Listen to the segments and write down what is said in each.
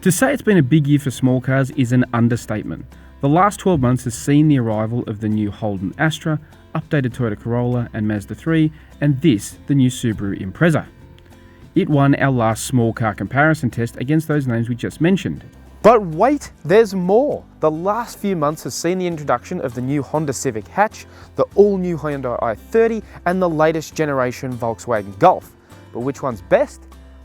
To say it's been a big year for small cars is an understatement. The last 12 months has seen the arrival of the new Holden Astra, updated Toyota Corolla and Mazda 3, and this, the new Subaru Impreza. It won our last small car comparison test against those names we just mentioned. But wait, there's more! The last few months has seen the introduction of the new Honda Civic hatch, the all-new Hyundai i30, and the latest generation Volkswagen Golf. But which one's best?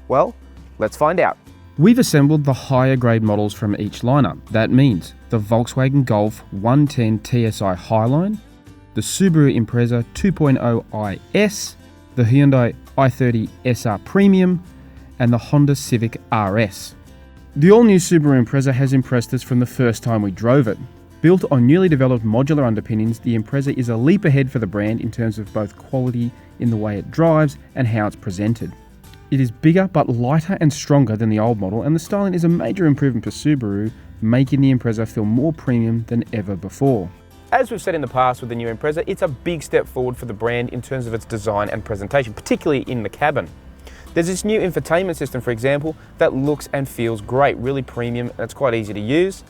Well, let's find out. We've assembled the higher grade models from each lineup. That means the Volkswagen Golf 110 TSI Highline, the Subaru Impreza 2.0 IS, the Hyundai i30 SR Premium, and the Honda Civic Rs. The all-new Subaru Impreza has impressed us from the first time we drove it. Built on newly developed modular underpinnings, the Impreza is a leap ahead for the brand in terms of both quality in the way it drives and how it's presented. It is bigger but lighter and stronger than the old model, and the styling is a major improvement for Subaru, making the Impreza feel more premium than ever before. As we've said in the past with the new Impreza, it's a big step forward for the brand in terms of its design and presentation, particularly in the cabin. There's this new infotainment system, for example, that looks and feels great, really premium, and it's quite easy to use.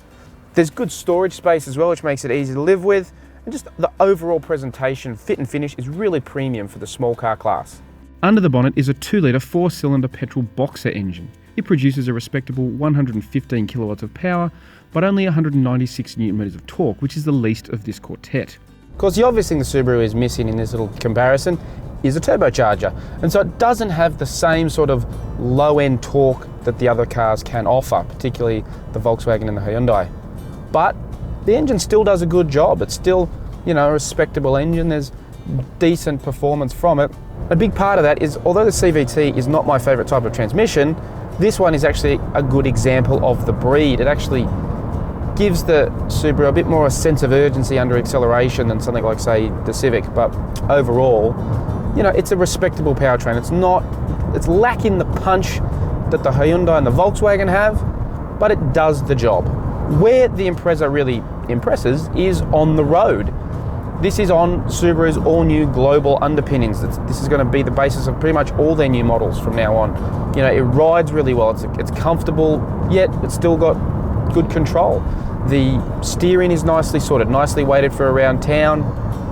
There's good storage space as well, which makes it easy to live with, and just the overall presentation, fit and finish is really premium for the small car class. Under the bonnet is a 2-litre 4-cylinder petrol boxer engine. It produces a respectable 115 kilowatts of power, but only 196 newton meters of torque, which is the least of this quartet. Of course, the obvious thing the Subaru is missing in this little comparison is a turbocharger, and so it doesn't have the same sort of low-end torque that the other cars can offer, particularly the Volkswagen and the Hyundai. But the engine still does a good job. It's still, a respectable engine. There's decent performance from it. A big part of that is, although the CVT is not my favourite type of transmission, this one is actually a good example of the breed. It actually gives the Subaru a bit more a sense of urgency under acceleration than something like, say, the Civic. But overall, it's a respectable powertrain. It's lacking the punch that the Hyundai and the Volkswagen have, but it does the job. Where the Impreza really impresses is on the road. This is on Subaru's all-new global underpinnings. This is going to be the basis of pretty much all their new models from now on. It rides really well. It's comfortable, yet it's still got good control. The steering is nicely sorted, nicely weighted for around town,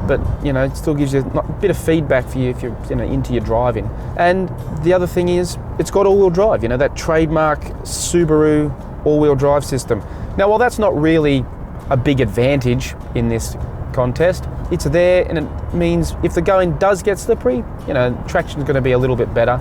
but it still gives you a bit of feedback for you if you're into your driving. And the other thing is, it's got all-wheel drive. That trademark Subaru all-wheel drive system. Now, while that's not really a big advantage in this contest, it's there, and it means if the going does get slippery, traction's going to be a little bit better.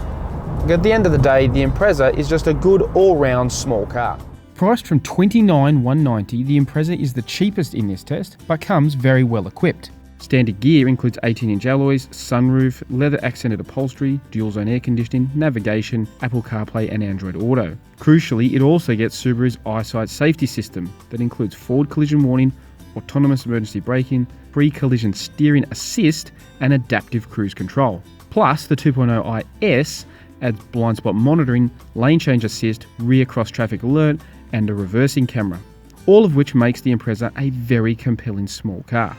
At the end of the day, the Impreza is just a good all-round small car. Priced from $29,190, the Impreza is the cheapest in this test, but comes very well equipped. Standard gear includes 18-inch alloys, sunroof, leather-accented upholstery, dual-zone air conditioning, navigation, Apple CarPlay and Android Auto. Crucially, it also gets Subaru's EyeSight safety system that includes forward collision warning, autonomous emergency braking, pre-collision steering assist, and adaptive cruise control. Plus, the 2.0 IS adds blind spot monitoring, lane change assist, rear cross traffic alert, and a reversing camera, all of which makes the Impreza a very compelling small car.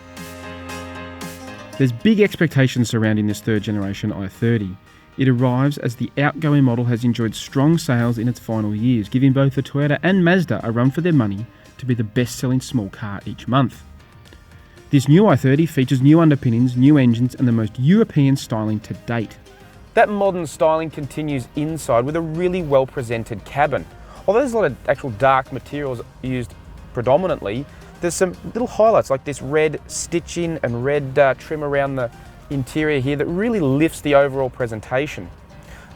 There's big expectations surrounding this third generation i30. It arrives as the outgoing model has enjoyed strong sales in its final years, giving both the Toyota and Mazda a run for their money to be the best-selling small car each month. This new i30 features new underpinnings, new engines, and the most European styling to date. That modern styling continues inside with a really well-presented cabin. Although there's a lot of actual dark materials used predominantly, there's some little highlights like this red stitching and red trim around the interior here that really lifts the overall presentation.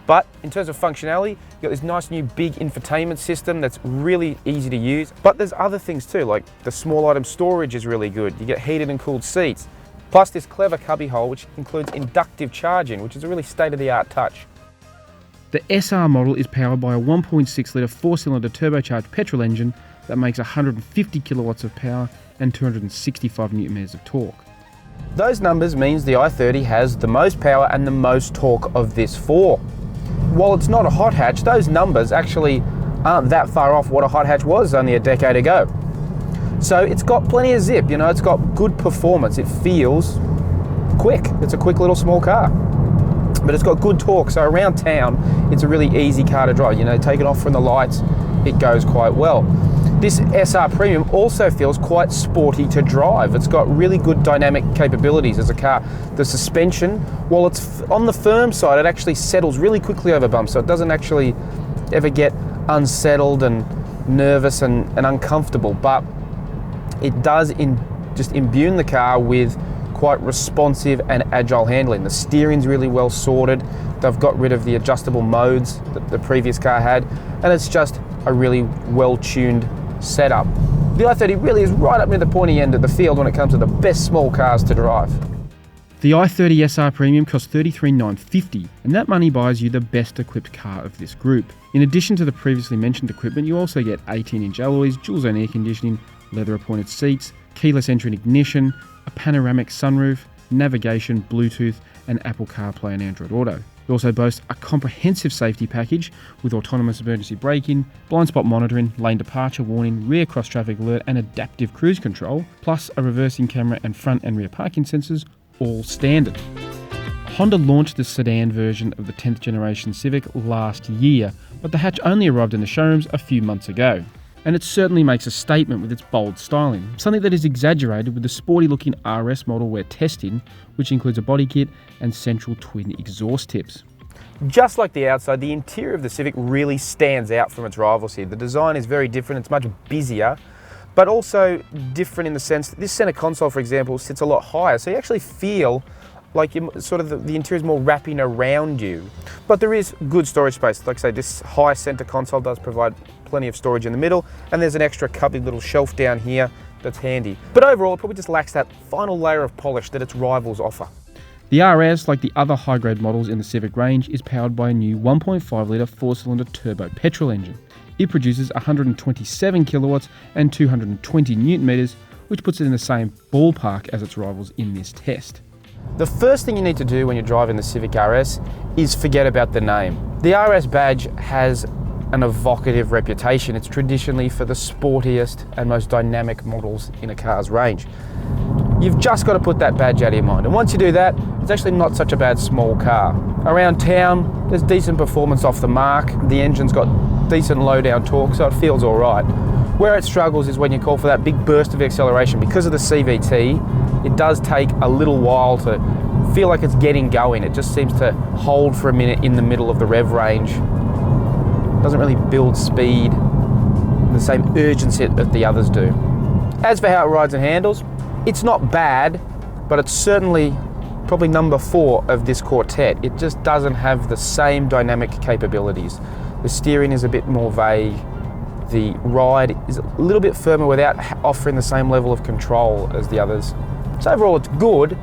But in terms of functionality, you've got this nice new big infotainment system that's really easy to use. But there's other things too, like the small item storage is really good. You get heated and cooled seats. Plus this clever cubby hole, which includes inductive charging, which is a really state-of-the-art touch. The SR model is powered by a 1.6-litre 4-cylinder turbocharged petrol engine that makes 150 kilowatts of power and 265 newton meters of torque. Those numbers means the i30 has the most power and the most torque of this four. While it's not a hot hatch, those numbers actually aren't that far off what a hot hatch was only a decade ago. So it's got plenty of zip, it's got good performance. It feels quick. It's a quick little small car. But it's got good torque, so around town, it's a really easy car to drive. Take it off from the lights, it goes quite well. This SR Premium also feels quite sporty to drive. It's got really good dynamic capabilities as a car. The suspension, while it's on the firm side, it actually settles really quickly over bumps, so it doesn't actually ever get unsettled and nervous and uncomfortable, but it does just imbue the car with quite responsive and agile handling. The steering's really well sorted. They've got rid of the adjustable modes that the previous car had, and it's just a really well-tuned setup. The i30 really is right up near the pointy end of the field when it comes to the best small cars to drive. The i30 SR Premium costs $33,950, and that money buys you the best equipped car of this group. In addition to the previously mentioned equipment, you also get 18-inch alloys, dual-zone air conditioning, leather-appointed seats, keyless entry and ignition, a panoramic sunroof, navigation, Bluetooth, and Apple CarPlay and Android Auto. It also boasts a comprehensive safety package with autonomous emergency braking, blind spot monitoring, lane departure warning, rear cross traffic alert, and adaptive cruise control, plus a reversing camera and front and rear parking sensors, all standard. Honda launched the sedan version of the 10th generation Civic last year, but the hatch only arrived in the showrooms a few months ago. And it certainly makes a statement with its bold styling, something that is exaggerated with the sporty-looking RS model we're testing, which includes a body kit and central twin exhaust tips. Just like the outside, the interior of the Civic really stands out from its rivals here. The design is very different, it's much busier, but also different in the sense that this center console, for example, sits a lot higher, so you actually feel like the interior is more wrapping around you. But there is good storage space. Like I say, this high center console does provide plenty of storage in the middle, and there's an extra cubby little shelf down here that's handy. But overall, it probably just lacks that final layer of polish that its rivals offer. The RS, like the other high-grade models in the Civic range, is powered by a new 1.5-litre four-cylinder turbo petrol engine. It produces 127 kilowatts and 220 newton meters, which puts it in the same ballpark as its rivals in this test. The first thing you need to do when you're driving the Civic RS is forget about the name. The RS badge has an evocative reputation. It's traditionally for the sportiest and most dynamic models in a car's range. You've just got to put that badge out of your mind. And once you do that, it's actually not such a bad small car. Around town, there's decent performance off the mark. The engine's got decent low down torque, so it feels all right. Where it struggles is when you call for that big burst of acceleration. Because of the CVT, it does take a little while to feel like it's getting going. It just seems to hold for a minute in the middle of the rev range. It doesn't really build speed with the same urgency that the others do. As for how it rides and handles, it's not bad, but it's certainly probably number 4 of this quartet. It just doesn't have the same dynamic capabilities. The steering is a bit more vague. The ride is a little bit firmer without offering the same level of control as the others. So overall it's good,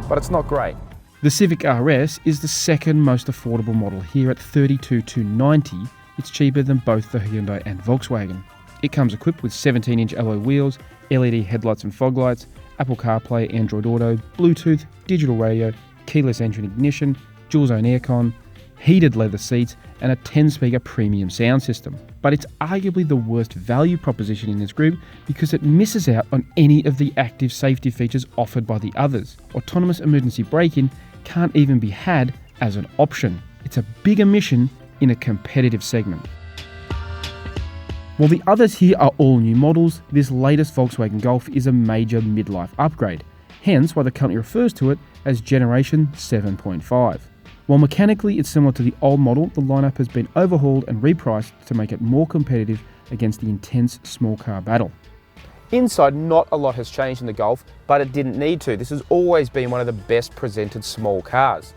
but it's not great. The Civic RS is the second most affordable model here at $32,290. It's cheaper than both the Hyundai and Volkswagen. It comes equipped with 17-inch alloy wheels, LED headlights and fog lights, Apple CarPlay, Android Auto, Bluetooth, digital radio, keyless entry and ignition, dual-zone aircon, heated leather seats, and a 10-speaker premium sound system. But it's arguably the worst value proposition in this group because it misses out on any of the active safety features offered by the others. Autonomous emergency braking can't even be had as an option. It's a big omission in a competitive segment. While the others here are all new models, this latest Volkswagen Golf is a major midlife upgrade, hence why the company refers to it as Generation 7.5. While mechanically it's similar to the old model, the lineup has been overhauled and repriced to make it more competitive against the intense small car battle. Inside, not a lot has changed in the Golf, but it didn't need to. This has always been one of the best presented small cars.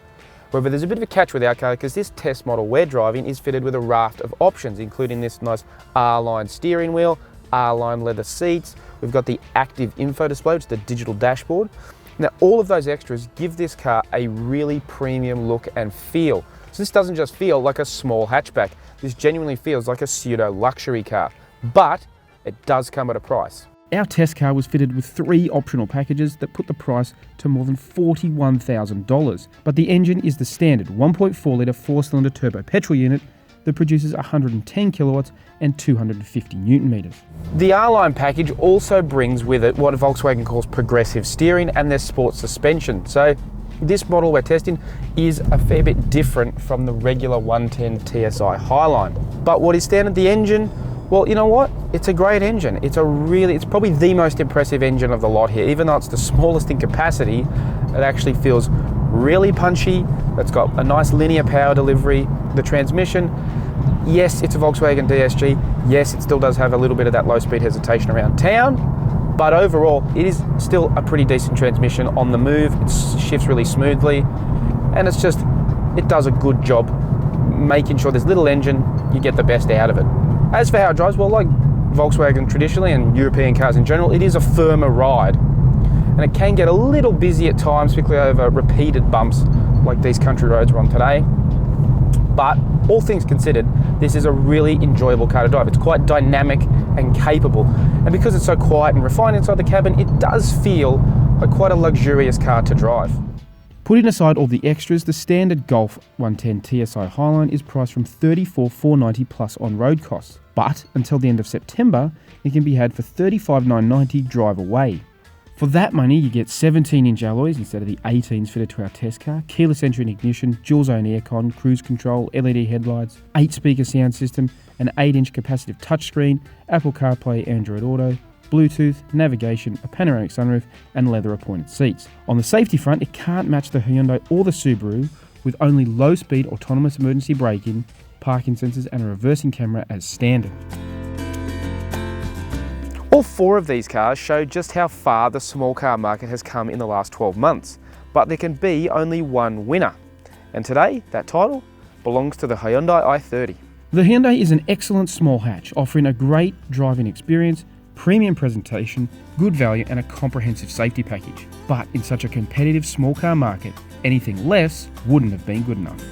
However, there's a bit of a catch with our car because this test model we're driving is fitted with a raft of options, including this nice R-line steering wheel, R-line leather seats. We've got the active info display, which is the digital dashboard. Now, all of those extras give this car a really premium look and feel. So this doesn't just feel like a small hatchback. This genuinely feels like a pseudo luxury car, but it does come at a price. Our test car was fitted with 3 optional packages that put the price to more than $41,000. But the engine is the standard 1.4-litre 4-cylinder turbo petrol unit that produces 110 kilowatts and 250 newton meters. The R-Line package also brings with it what Volkswagen calls progressive steering and their sports suspension. So this model we're testing is a fair bit different from the regular 110 TSI Highline. But what is standard? The engine, Well, you know what? It's a great engine. It's probably the most impressive engine of the lot here. Even though it's the smallest in capacity, it actually feels really punchy. It's got a nice linear power delivery. The transmission, yes, it's a Volkswagen DSG. Yes, it still does have a little bit of that low-speed hesitation around town, but overall, it is still a pretty decent transmission on the move. It shifts really smoothly, and it does a good job making sure this little engine, you get the best out of it. As for how it drives, well, like Volkswagen traditionally and European cars in general, it is a firmer ride. And it can get a little busy at times, particularly over repeated bumps like these country roads we're on today. But all things considered, this is a really enjoyable car to drive. It's quite dynamic and capable. And because it's so quiet and refined inside the cabin, it does feel like quite a luxurious car to drive. Putting aside all the extras, the standard Golf 110 TSI Highline is priced from $34,490 plus on-road costs. But until the end of September, it can be had for $35,990 drive away. For that money, you get 17-inch alloys instead of the 18s fitted to our test car, keyless entry and ignition, dual-zone aircon, cruise control, LED headlights, 8-speaker sound system, an 8-inch capacitive touchscreen, Apple CarPlay, Android Auto, Bluetooth, navigation, a panoramic sunroof, and leather-appointed seats. On the safety front, it can't match the Hyundai or the Subaru, with only low-speed autonomous emergency braking, parking sensors, and a reversing camera as standard. All four of these cars show just how far the small car market has come in the last 12 months, but there can be only one winner. And today, that title belongs to the Hyundai i30. The Hyundai is an excellent small hatch, offering a great driving experience, premium presentation, good value, and a comprehensive safety package. But in such a competitive small car market, anything less wouldn't have been good enough.